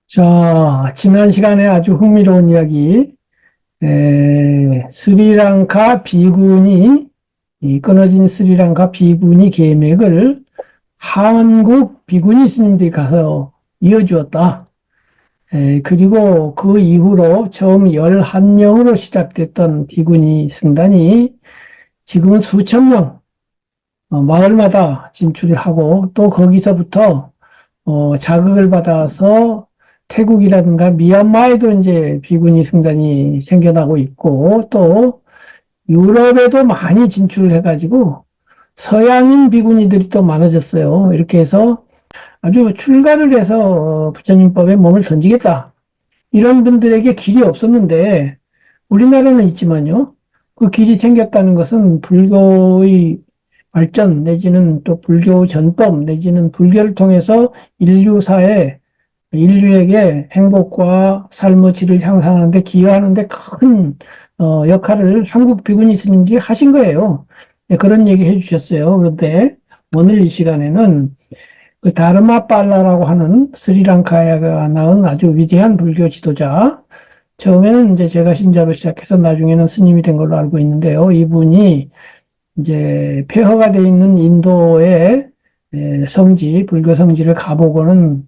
자, 지난 시간에 아주 흥미로운 이야기, 스리랑카 비군이, 이 끊어진 스리랑카 비군이 계맥을 한국 비구니 스님들이 가서 이어주었다. 그리고 그 이후로 처음 11명으로 시작됐던 비구니 승단이 지금은 수천 명, 마을마다 진출을 하고 또 거기서부터 자극을 받아서 태국이라든가 미얀마에도 이제 비구니 승단이 생겨나고 있고 또 유럽에도 많이 진출을 해가지고 서양인 비구니들이 또 많아졌어요. 이렇게 해서 아주 출가를 해서 부처님법에 몸을 던지겠다. 이런 분들에게 길이 없었는데 우리나라는 있지만요. 그 길이 생겼다는 것은 불교의 발전 내지는 또 불교 전법 내지는 불교를 통해서 인류사에 인류에게 행복과 삶의 질을 향상하는 데 기여하는 데 큰 역할을 한국 비구니 스님들이 하신 거예요. 네, 그런 얘기 해주셨어요. 그런데 오늘 이 시간에는 그 다르마팔라라고 하는 스리랑카에 나온 아주 위대한 불교 지도자, 처음에는 이제 제가 신자로 시작해서 나중에는 스님이 된 걸로 알고 있는데요. 이분이 이제 폐허가 돼 있는 인도의 성지, 불교 성지를 가보고는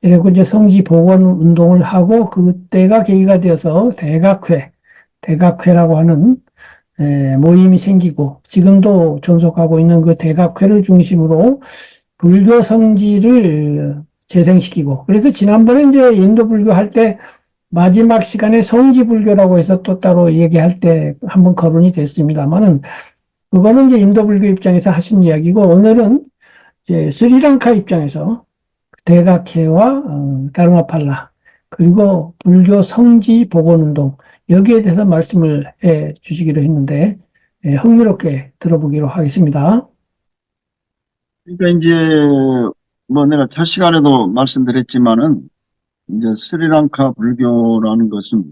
그리고 이제 성지 복원 운동을 하고 그때가 계기가 되어서 대각회라고 하는 모임이 생기고 지금도 존속하고 있는 그 대각회를 중심으로 불교 성지를 재생시키고 그래서 지난번에 이제 인도 불교 할 때 마지막 시간에 성지 불교라고 해서 또 따로 얘기할 때 한번 거론이 됐습니다만은 그거는 이제 인도 불교 입장에서 하신 이야기고 오늘은 이제 스리랑카 입장에서 대각회와 다르마팔라 그리고 불교 성지 복원운동 여기에 대해서 말씀을 해 주시기로 했는데 흥미롭게 들어보기로 하겠습니다. 그러니까 이제 뭐 내가 첫 시간에도 말씀드렸지만은 이제 스리랑카 불교라는 것은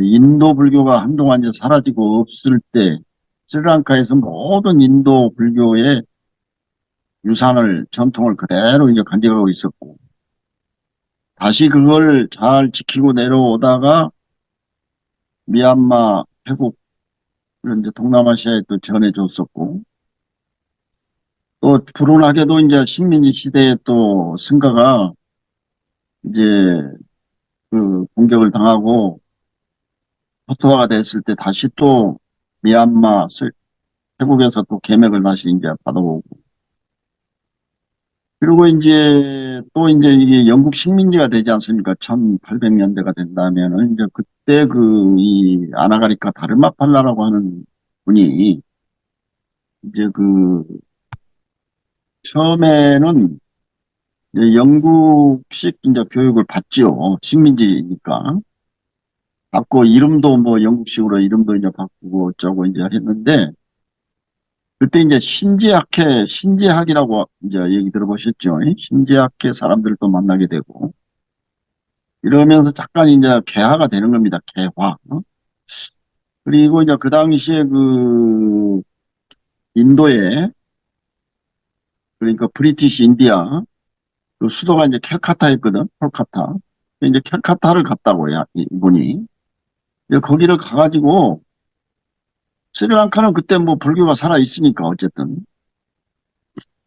인도 불교가 한동안 이제 사라지고 없을 때 스리랑카에서 모든 인도 불교의 유산을 전통을 그대로 이제 간직하고 있었고 다시 그걸 잘 지키고 내려오다가 미얀마, 태국 이런 이제 동남아시아에 또 전해줬었고 또 불운하게도 이제 식민지 시대에 또 승가가 이제 그 공격을 당하고 포토화가 됐을 때 다시 또 미얀마, 태국에서 또 계맥을 다시 이제 받아오고 그리고 이제 또 이제 이게 영국 식민지가 되지 않습니까? 1800년대가 된다면은 이제 그때 그 이 아나가리카 다르마팔라라고 하는 분이 이제 그 처음에는 이제 영국식 이제 교육을 받지요. 식민지니까. 받고 이름도 뭐 영국식으로 이름도 이제 바꾸고 어쩌고 이제 했는데 그때 이제 신재학이라고 이제 얘기 들어보셨죠? 신재학회 사람들도 만나게 되고 이러면서 잠깐 이제 개화가 되는 겁니다. 개화. 그리고 이제 그 당시에 그 인도에 그러니까 브리티시 인디아 그 수도가 이제 캘카타였거든. 콜카타. 이제 캘카타를 갔다고요. 이분이. 이제 거기를 가가지고 스리랑카는 그때 뭐 불교가 살아 있으니까 어쨌든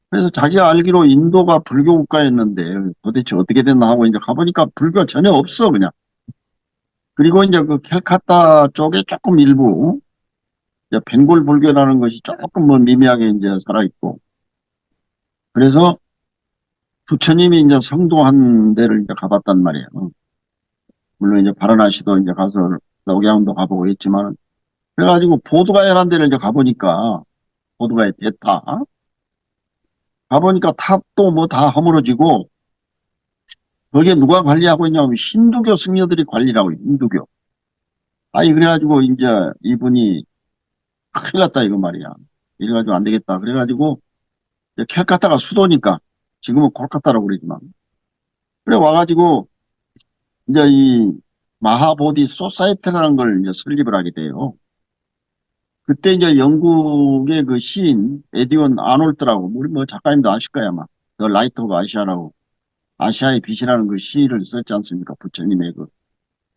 그래서 자기가 알기로 인도가 불교 국가였는데 도대체 어떻게 됐나 하고 이제 가보니까 불교가 전혀 없어 그냥. 그리고 이제 그 캘카타 쪽에 조금 일부 이제 벵골 불교라는 것이 조금 뭐 미미하게 이제 살아있고 그래서 부처님이 이제 성도한 데를 이제 가봤단 말이에요. 물론 이제 바라나시도 이제 가서 녹양도 가보고 했지만 그래가지고 보드가야라는 데를 이제 가보니까 보드가야 됐다. 가보니까 탑도 뭐 다 허물어지고 거기에 누가 관리하고 있냐면 힌두교 승려들이 관리라고 해요. 힌두교. 아니 그래가지고 이제 이분이 큰일 났다 이거 말이야. 이래가지고 안 되겠다. 그래가지고 이제 캘카타가 수도니까 지금은 콜카타라고 그러지만 그래 와가지고 이제 이 마하보디 소사이티라는 걸 이제 설립을 하게 돼요. 그때 이제 영국의 그 시인 에디온 아놀트라고 우리 뭐 작가님도 아실 거야 아마 더 라이트 오브 아시아라고 아시아의 빛이라는 그 시를 썼지 않습니까? 부처님의 그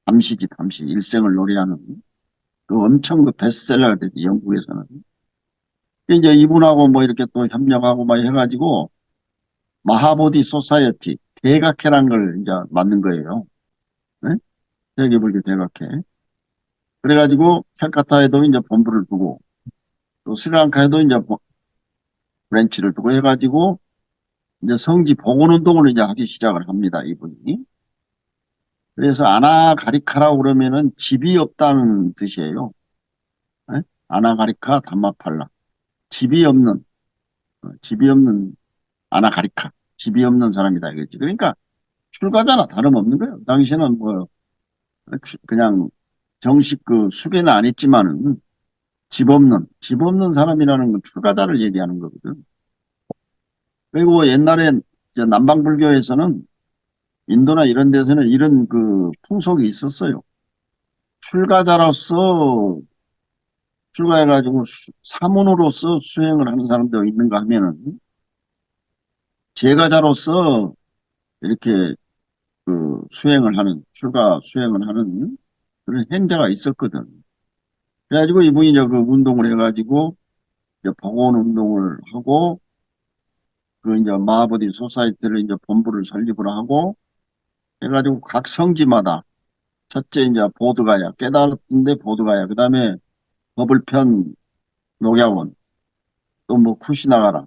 담시지 담시 일생을 노래하는 그 엄청 그 베스트셀러가 됐지 영국에서는. 이제 이분하고 뭐 이렇게 또 협력하고 막 해가지고 마하보디 소사이어티 대각회라는 걸 이제 만든 거예요. 네? 세계불교 대각회. 그래가지고 캘카타에도 이제 본부를 두고 또 스리랑카에도 이제 브랜치를 두고 해가지고 이제 성지 복원 운동을 이제 하기 시작을 합니다. 이분이. 그래서 아나가리카라고 그러면은 집이 없다는 뜻이에요. 네? 아나가리카 담마팔라. 집이 없는, 집이 없는 아나가리카. 집이 없는 사람이다 이거지. 그러니까 출가자나 다름없는 거예요. 당신은 뭐 그냥 정식 그 수배는 안 했지만은 집 없는 사람이라는 건 출가자를 얘기하는 거거든. 그리고 옛날엔 이제 남방불교에서는 인도나 이런 데서는 이런 그 풍속이 있었어요. 출가자로서 출가해가지고 사문으로서 수행을 하는 사람도 있는가 하면은 제가자로서 이렇게 그 수행을 하는 출가 수행을 하는 그런 행자가 있었거든. 그래가지고 이분이 이제 그 운동을 해가지고 이제 복원 운동을 하고 그 이제 마하보디 소사이티를 이제 본부를 설립을 하고 해가지고 각 성지마다 첫째 이제 보드가야 깨달았는데 보드가야 그다음에 버블편 녹야원 또 뭐 쿠시나가라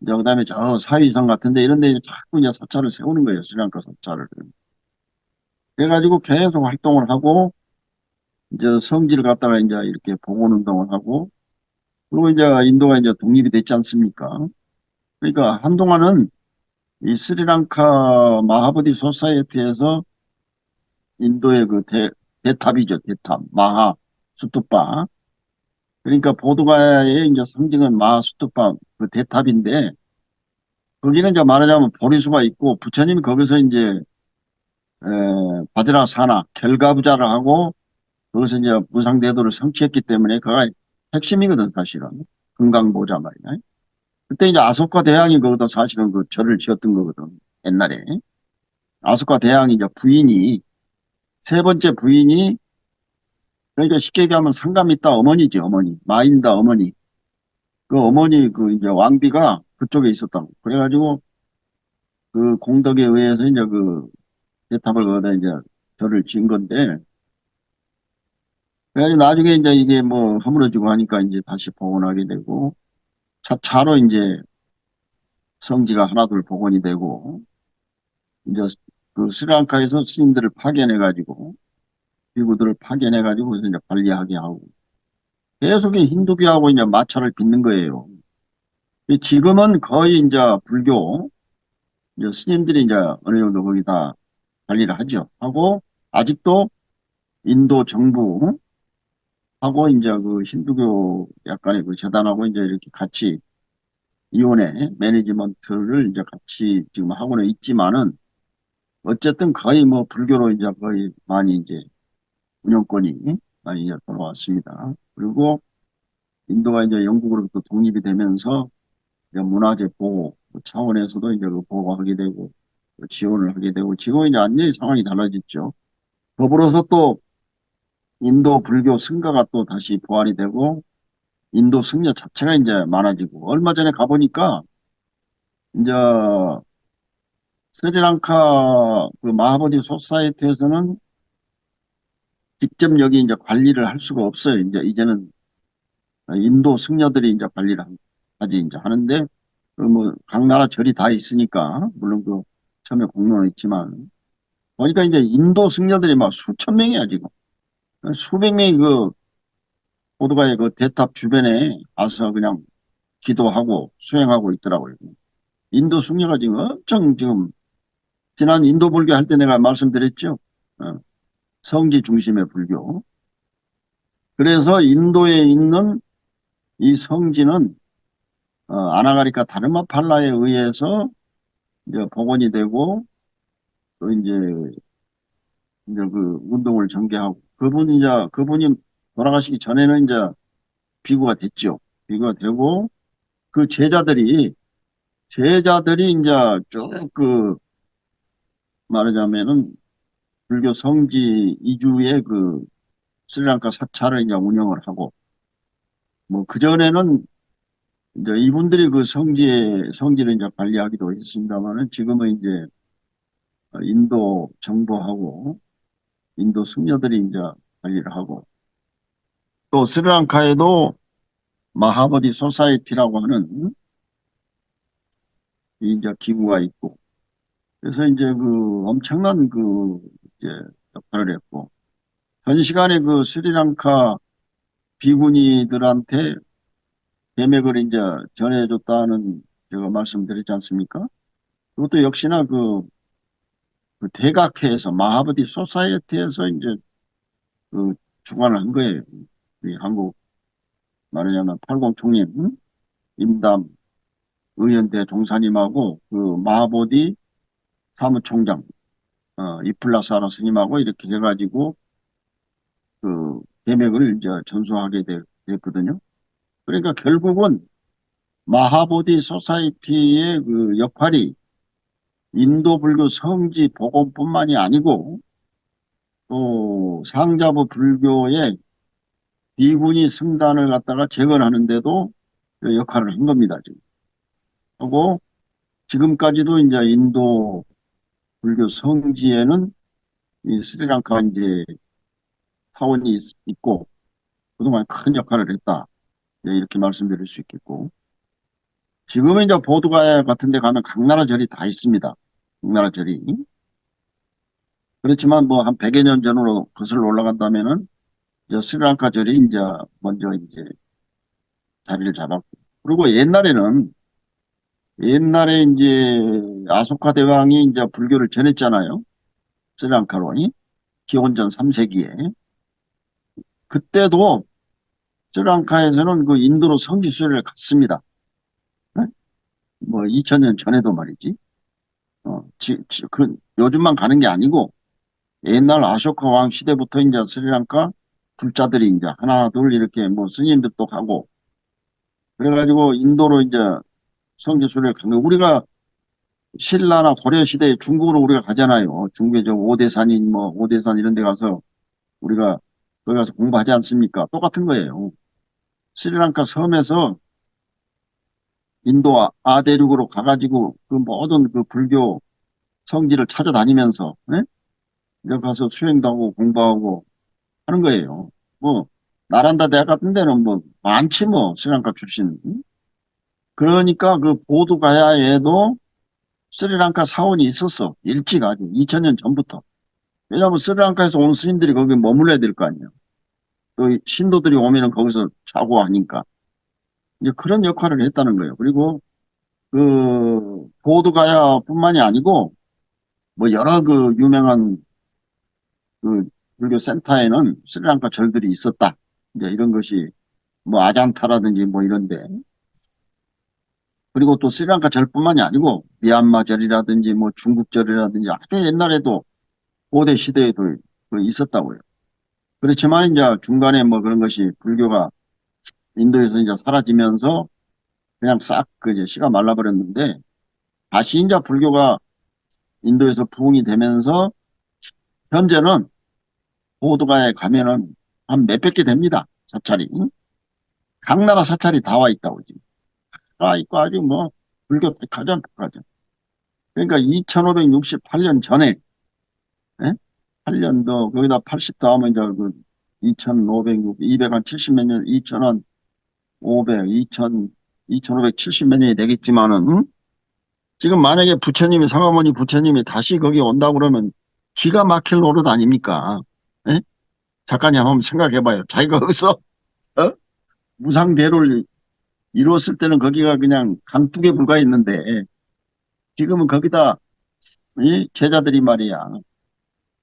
이제 그다음에 저 사위성 같은데 이런 데 이제 자꾸 이제 사찰을 세우는 거예요. 스리랑카 사찰을. 그래가지고 계속 활동을 하고 이제 성지를 갖다가 이제 이렇게 복원 운동을 하고 그리고 이제 인도가 이제 독립이 됐지 않습니까? 그러니까 한동안은 이 스리랑카 마하보디 소사이어티에서 인도의 그 대탑이죠. 대탑. 마하 수투파. 그러니까 보드가의 이제 상징은 마하 수투파 그 대탑인데 거기는 이제 말하자면 보리수가 있고 부처님이 거기서 이제 바드라 사나 결가부자를 하고 거기서 이제 무상대도를 성취했기 때문에 그가 핵심이거든 사실은. 금강보자 말이야. 그때 이제 아소카 대왕이 거기다 사실은 그 절을 지었던 거거든. 옛날에. 아소카 대왕이 이제 부인이 세 번째 부인이 그러니까 쉽게 얘기하면 상감있다 어머니지 어머니 마인다 어머니 그 어머니 그 이제 왕비가 그쪽에 있었다고 그래가지고 그 공덕에 의해서 이제 그 대탑을 거기다 이제 절을 지은 건데 그래가지고 나중에 이제 이게 뭐 허물어지고 하니까 이제 다시 복원하게 되고 차차로 이제 성지가 하나둘 복원이 되고 이제 그 스리랑카에서 스님들을 파견해가지고 비구들을 파견해가지고 그래서 이제 관리하게 하고 계속 이 힌두교하고 이제 마찰을 빚는 거예요. 지금은 거의 이제 불교 이제 스님들이 이제 어느 정도 거기다 관리를 하죠. 하고 아직도 인도 정부하고 이제 그 힌두교 약간의 그 재단하고 이제 이렇게 같이 이혼의 매니지먼트를 이제 같이 지금 하고는 있지만은 어쨌든 거의 뭐 불교로 이제 거의 많이 이제 운영권이 많이 이제 돌아왔습니다. 그리고 인도가 이제 영국으로부터 독립이 되면서 이제 문화재 보호 차원에서도 이제 그 보호하게 되고 지원을 하게 되고 지금 이제 완전히 상황이 달라졌죠. 더불어서 또 인도 불교 승가가 또 다시 부활이 되고 인도 승려 자체가 이제 많아지고 얼마 전에 가보니까 이제 스리랑카 그 마하보디 소사이티에서는 직접 여기 이제 관리를 할 수가 없어요. 이제는 인도 승려들이 이제 관리를 하지 이제 하는데 그 뭐 각 나라 절이 다 있으니까 물론 그 처음에 공로는 있지만 보니까 이제 인도 승려들이 막 수천 명이야 지금 수백 명이 그 보드가의 그 대탑 주변에 와서 그냥 기도하고 수행하고 있더라고요. 인도 승려가 지금 엄청 지금 지난 인도 불교 할 때 내가 말씀드렸죠. 어, 성지 중심의 불교. 그래서 인도에 있는 이 성지는 아나가리카 다르마팔라에 의해서 이제 복원이 되고 또 이제 그 운동을 전개하고 그분이 돌아가시기 전에는 이제 비구가 됐죠. 비구가 되고 그 제자들이 이제 쭉 말하자면은 불교 성지 이주의 그 스리랑카 사찰을 이제 운영을 하고, 뭐 그전에는 이제 이분들이 그 성지를 이제 관리하기도 했습니다만은 지금은 이제 인도 정부하고 인도 승려들이 이제 관리를 하고, 또 스리랑카에도 마하보디 소사이티라고 하는 이 이제 기구가 있고, 그래서 이제 그 엄청난 그 이제 역할을 했고, 현 시간에 그 스리랑카 비구니들한테 계맥을 이제 전해줬다는 제가 말씀드렸지 않습니까? 그것도 역시나 그 대각회에서 마하보디 소사이어티에서 이제 그 주관을 한 거예요. 이 한국 말하자면 80 총림, 임담 의원대 종사님하고 그 마하보디 사무총장 이플라사라 스님하고 이렇게 해가지고 그 계맥을 이제 전수하게 됐거든요. 그러니까 결국은 마하보디 소사이티의 그 역할이 인도 불교 성지 복음뿐만이 아니고 또 상자부 불교의 비구니 승단을 갖다가 재건하는데도 그 역할을 한 겁니다. 지금. 하고 지금까지도 이제 인도 불교 성지에는 이 스리랑카 이제 사원이 있고 그동안 큰 역할을 했다. 네, 이렇게 말씀드릴 수 있겠고 지금은 이제 보드가야 같은 데 가면 각 나라 절이 다 있습니다. 각 나라 절이. 그렇지만 뭐 한 100여 년 전으로 거슬러 올라간다면은 이제 스리랑카 절이 이제 먼저 이제 자리를 잡았고 그리고 옛날에 이제 아소카 대왕이 이제 불교를 전했잖아요. 스리랑카로. 기원전 3세기에. 그때도 스리랑카에서는 그 인도로 성지 수련을 갔습니다. 네? 뭐 2000년 전에도 말이지. 요즘만 가는 게 아니고 옛날 아쇼카 왕 시대부터 이제 스리랑카 불자들이 이제 하나 둘 이렇게 뭐 스님들도 가고 그래가지고 인도로 이제 성지 수련을 간 거. 우리가 신라나 고려 시대에 중국으로 우리가 가잖아요. 중국에 저 오대산인 뭐 오대산 이런 데 가서 우리가 거기 가서 공부하지 않습니까? 똑같은 거예요. 스리랑카 섬에서 인도 아대륙으로 가가지고 그 모든 그 불교 성지를 찾아다니면서 예? 여기 가서 수행도 하고 공부하고 하는 거예요. 뭐 나란다 대학 같은 데는 뭐 많지 뭐 스리랑카 출신. 응? 그러니까 그 보드가야에도 스리랑카 사원이 있었어. 일찍 아주 2000년 전부터. 왜냐하면 스리랑카에서 온 스님들이 거기 머물러야 될 거 아니에요. 또 신도들이 오면은 거기서 자고 하니까. 이제 그런 역할을 했다는 거예요. 그리고 그 보드가야뿐만이 아니고 뭐 여러 그 유명한 그 불교 센터에는 스리랑카 절들이 있었다. 이제 이런 것이 뭐 아잔타라든지 뭐 이런데 그리고 또 스리랑카 절뿐만이 아니고 미얀마 절이라든지 뭐 중국 절이라든지 아주 옛날에도 고대 시대에도 그 있었다고요. 그렇지만 이제 중간에 뭐 그런 것이 불교가 인도에서 이제 사라지면서 그냥 싹 그 이제 씨가 말라버렸는데 다시 이제 불교가 인도에서 부흥이 되면서 현재는 보드가에 가면은 한 몇백 개 됩니다. 사찰이. 응? 각 나라 사찰이 다 와 있다고 지금. 다 있고 아주 뭐 불교 백화점 백화점. 그러니까 2568년 전에 예? 8년도 거기다 80 더하면 이제 그 2500, 200한 70 몇 년, 2000한 500, 2000, 2570 몇 년이 되겠지만은 응? 지금 만약에 부처님이 상하모니 부처님이 다시 거기 온다 그러면 기가 막힐 노릇 아닙니까? 예? 작가님 한번 생각해봐요. 자기가 거기서 어? 무상대로를 이루었을 때는 거기가 그냥 강둑에 불과했는데 지금은 거기다 이 제자들이 말이야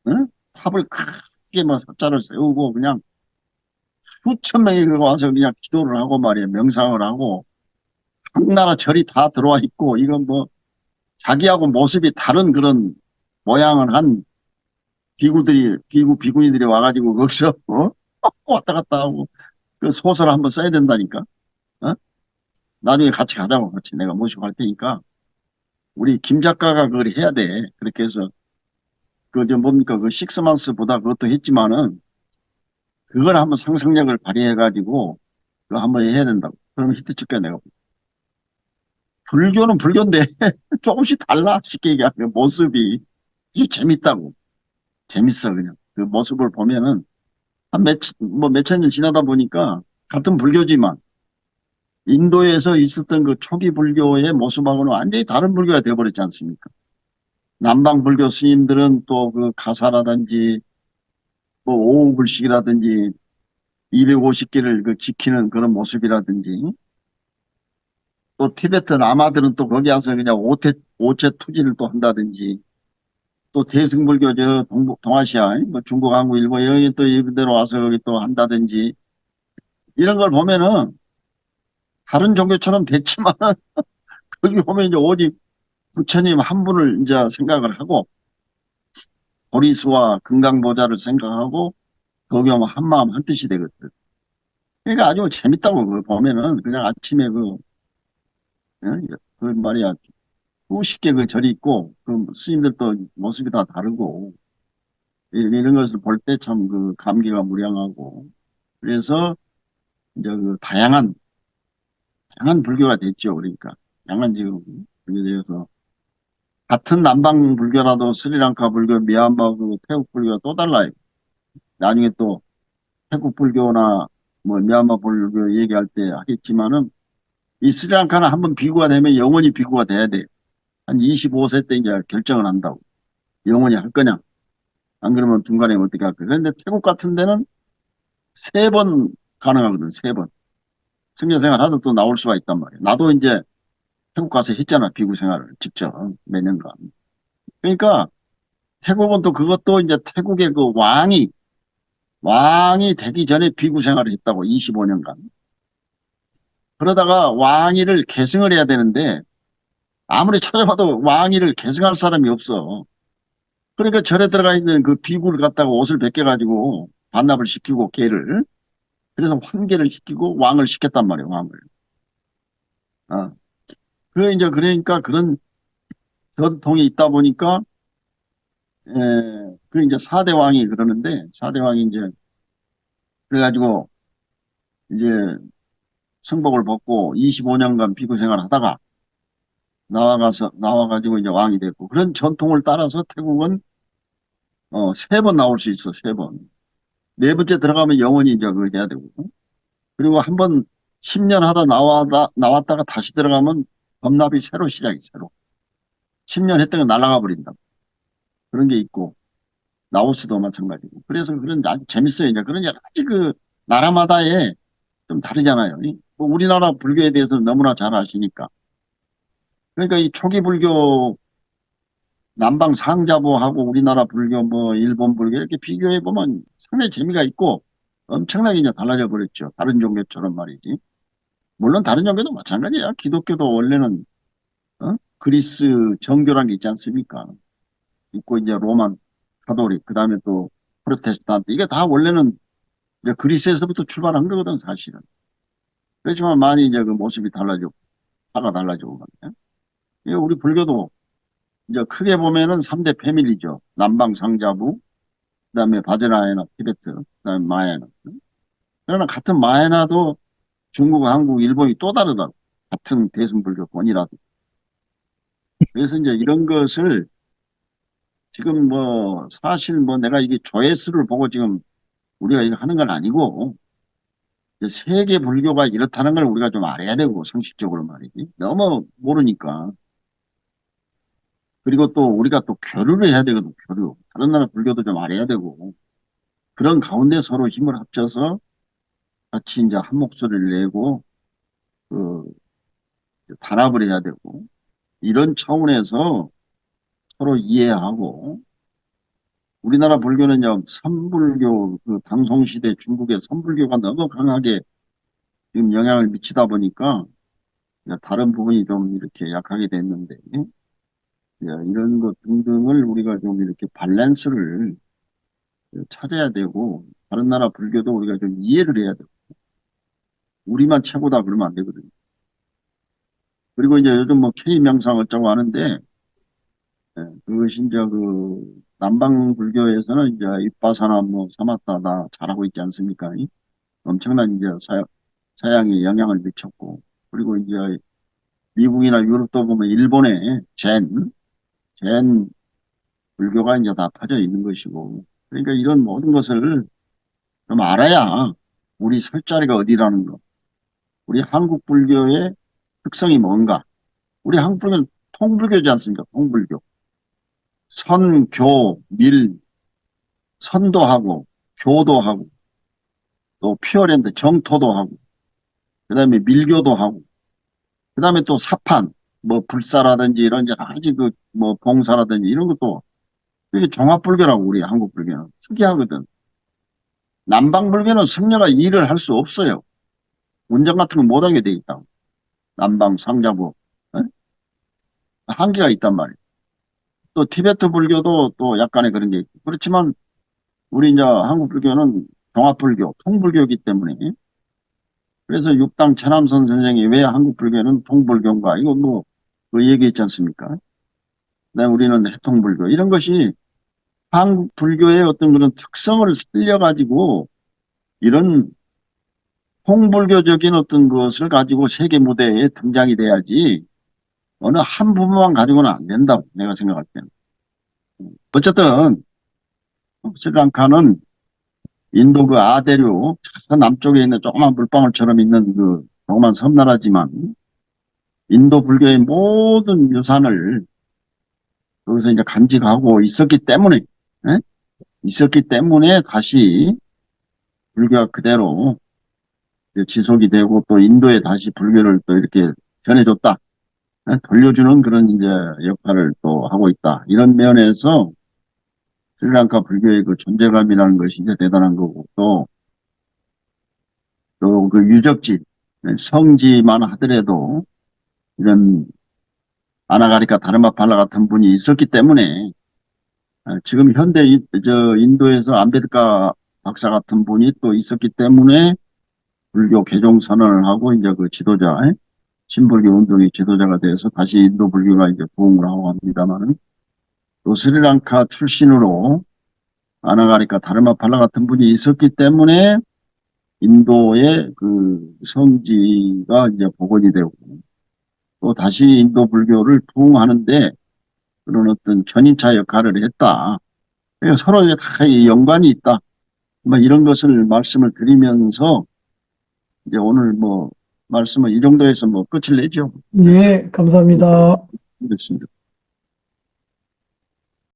응? 탑을 크게 뭐 삿자를 세우고 그냥 수천 명이 그 와서 그냥 기도를 하고 말이야 명상을 하고 각 나라 절이 다 들어와 있고 이건 뭐 자기하고 모습이 다른 그런 모양을 한 비구니들이 와가지고 거기서 왔다 갔다 하고 그 소설 한번 써야 된다니까. 어? 나중에 같이 가자고 같이 내가 모시고 할 테니까 우리 김 작가가 그걸 해야 돼. 그렇게 해서 저 뭡니까, 그 식스만스보다 그것도 했지만은, 그걸 한번 상상력을 발휘해가지고, 그거 한번 해야 된다고. 그러면 히트 칠게 내가. 불교는 불교인데, 조금씩 달라. 쉽게 얘기하면, 모습이. 이게 재밌다고. 재밌어, 그냥. 그 모습을 보면은, 몇천 년 지나다 보니까, 같은 불교지만, 인도에서 있었던 그 초기 불교의 모습하고는 완전히 다른 불교가 되어버렸지 않습니까? 남방 불교 스님들은 또 그 가사라든지, 뭐 오후불식이라든지, 250개를 그 지키는 그런 모습이라든지, 또 티베트 라마들은 또 거기 와서 그냥 오체 투지를 또 한다든지, 또 대승불교 저 동아시아, 뭐 중국, 한국, 일본 이런 게 또 이대로 와서 거기 또 한다든지, 이런 걸 보면은 다른 종교처럼 됐지만, 거기 보면 이제 오직 부처님 한 분을 이제 생각을 하고, 보리수와 금강보좌를 생각하고, 거기 오면 한 마음 한 뜻이 되거든. 그러니까 아주 재밌다고, 그거 보면은. 그냥 아침에 어? 그 말이야. 수십 개 그 절이 있고, 그 스님들도 모습이 다 다르고, 이런 것을 볼 때 참 그 감기가 무량하고, 그래서 이제 그 다양한 불교가 됐죠. 그러니까. 다양한 지금 불교에 대해서. 같은 남방 불교라도 스리랑카 불교, 미얀마 그 태국 불교가 또 달라요. 나중에 또 태국 불교나 뭐 미얀마 불교 얘기할 때 하겠지만은 이 스리랑카는 한번 비구가 되면 영원히 비구가 돼야 돼요. 한 25세 때 이제 결정을 한다고. 영원히 할 거냐. 안 그러면 중간에 어떻게 할 거야. 그런데 태국 같은 데는 세 번 가능하거든. 세 번. 승려 생활 하다 또 나올 수가 있단 말이야. 나도 이제 태국 가서 했잖아. 비구 생활을 직접 몇 년간. 그러니까 태국은 또 그것도 이제 태국의 그 왕이 되기 전에 비구 생활을 했다고 25년간. 그러다가 왕위를 계승을 해야 되는데 아무리 찾아봐도 왕위를 계승할 사람이 없어. 그러니까 절에 들어가 있는 그 비구를 갖다가 옷을 벗겨가지고 반납을 시키고 개를. 그래서 황제를 시키고 왕을 시켰단 말이에요. 왕을. 어. 그 이제 그러니까 그런 전통이 있다 보니까 그 이제 4대 왕이 그러는데 4대 왕이 이제 그래가지고 이제 성복을 벗고 25년간 비구 생활하다가 나와가지고 이제 왕이 됐고 그런 전통을 따라서 태국은 세 번 나올 수 있어. 세 번. 네 번째 들어가면 영원히 이제 그거 해야 되고. 그리고 한 번 10년 하다 나왔다가 다시 들어가면 법납이 새로 시작이 새로. 10년 했던 거 날아가 버린다. 그런 게 있고 라오스도 마찬가지고. 그래서 그런 아주 재밌어요. 이제 그런 여러 가지 그 나라마다의 좀 다르잖아요. 뭐 우리나라 불교에 대해서는 너무나 잘 아시니까. 그러니까 이 초기 불교 남방 상자부하고 우리나라 불교 뭐 일본 불교 이렇게 비교해 보면 상당히 재미가 있고 엄청나게 이제 달라져 버렸죠. 다른 종교처럼 말이지. 물론 다른 종교도 마찬가지야. 기독교도 원래는 그리스 정교란 게 있지 않습니까? 있고 이제 로만 가톨릭 그다음에 또 프로테스탄트 이게 다 원래는 이제 그리스에서부터 출발한 거거든 사실은. 그렇지만 많이 이제 그 모습이 달라지고 파가 달라지고 말이야. 이게 우리 불교도 이제 크게 보면은 3대 패밀리죠. 남방 상자부, 그다음에 바즈라이나 티베트, 그다음에 마야나. 그러나 같은 마야나도 중국, 한국, 일본이 또 다르다고. 같은 대승불교권이라도. 그래서 이제 이런 것을 지금 뭐 사실 뭐 내가 이게 조회수를 보고 지금 우리가 이거 하는 건 아니고 이제 세계 불교가 이렇다는 걸 우리가 좀 알아야 되고 상식적으로 말이지. 너무 모르니까. 그리고 또 우리가 또 교류를 해야 되거든, 교류. 다른 나라 불교도 좀 알아야 되고. 그런 가운데 서로 힘을 합쳐서 같이 이제 한 목소리를 내고, 그, 단합을 해야 되고. 이런 차원에서 서로 이해하고, 우리나라 불교는 이제 선불교, 그 당송시대 중국의 선불교가 너무 강하게 지금 영향을 미치다 보니까 이제 다른 부분이 좀 이렇게 약하게 됐는데, 이런 것 등등을 우리가 좀 이렇게 밸런스를 찾아야 되고 다른 나라 불교도 우리가 좀 이해를 해야 되고 우리만 최고다 그러면 안 되거든요. 그리고 이제 요즘 뭐 K 명상 어쩌고 하는데 그것이 이제 그 남방 불교에서는 이제 윗바사나 뭐 사마타 다 잘하고 있지 않습니까? 엄청난 이제 서양에 영향을 미쳤고, 그리고 이제 미국이나 유럽도 보면 일본의 젠 불교가 이제 다 퍼져 있는 것이고, 그러니까 이런 모든 것을 좀 알아야 우리 설 자리가 어디라는 거, 우리 한국 불교의 특성이 뭔가, 우리 한국 불교는 통불교지 않습니까? 통불교. 선, 교, 밀, 선도 하고, 교도 하고, 또 퓨어랜드 정토도 하고, 그 다음에 밀교도 하고, 그 다음에 또 사판, 뭐 불사라든지 이런 여러 가지 뭐 봉사라든지 이런 것도 이게 종합불교라고 우리 한국 불교는 특이하거든. 남방 불교는 승려가 일을 할 수 없어요. 운전 같은 거 못하게 돼 있다고. 남방 상자부 어? 한계가 있단 말이에요. 또 티베트 불교도 또 약간의 그런 게 있고. 그렇지만 우리 이제 한국 불교는 종합불교, 통불교이기 때문에 그래서 육당 최남선 선생이 왜 한국 불교는 통불교인가 이거 뭐 그 얘기 있지 않습니까? 네, 우리는 해통불교 이런 것이 한국 불교의 어떤 그런 특성을 살려가지고 이런 홍불교적인 어떤 것을 가지고 세계 무대에 등장이 돼야지 어느 한 부분만 가지고는 안 된다고 내가 생각할 때는. 어쨌든 스리랑카는 인도 그 아대류 저 남쪽에 있는 조그만 물방울처럼 있는 그 조그만 섬나라지만 인도 불교의 모든 유산을 거기서 이제 간직하고 있었기 때문에 예? 있었기 때문에 다시 불교가 그대로 이제 지속이 되고 또 인도에 다시 불교를 또 이렇게 전해줬다. 돌려주는 그런 이제 역할을 또 하고 있다. 이런 면에서 스리랑카 불교의 그 존재감이라는 것이 이제 대단한 거고 또 그 유적지, 성지만 하더라도 이런 아나가리카 다르마팔라 같은 분이 있었기 때문에 지금 현대 인도에서 암베드카 박사 같은 분이 또 있었기 때문에 불교 개종 선언을 하고 이제 그 지도자, 신불교 운동의 지도자가 돼서 다시 인도 불교가 이제 부흥을 하고 합니다만은 또 스리랑카 출신으로 아나가리카 다르마팔라 같은 분이 있었기 때문에 인도의 그 성지가 이제 복원이 되고 또 다시 인도 불교를 부흥하는데 그런 어떤 견인차 역할을 했다. 그러니까 서로 이제 다 연관이 있다. 뭐 이런 것을 말씀을 드리면서 이제 오늘 뭐 말씀은 이 정도에서 뭐 끝을 내죠. 예, 감사합니다. 그렇습니다.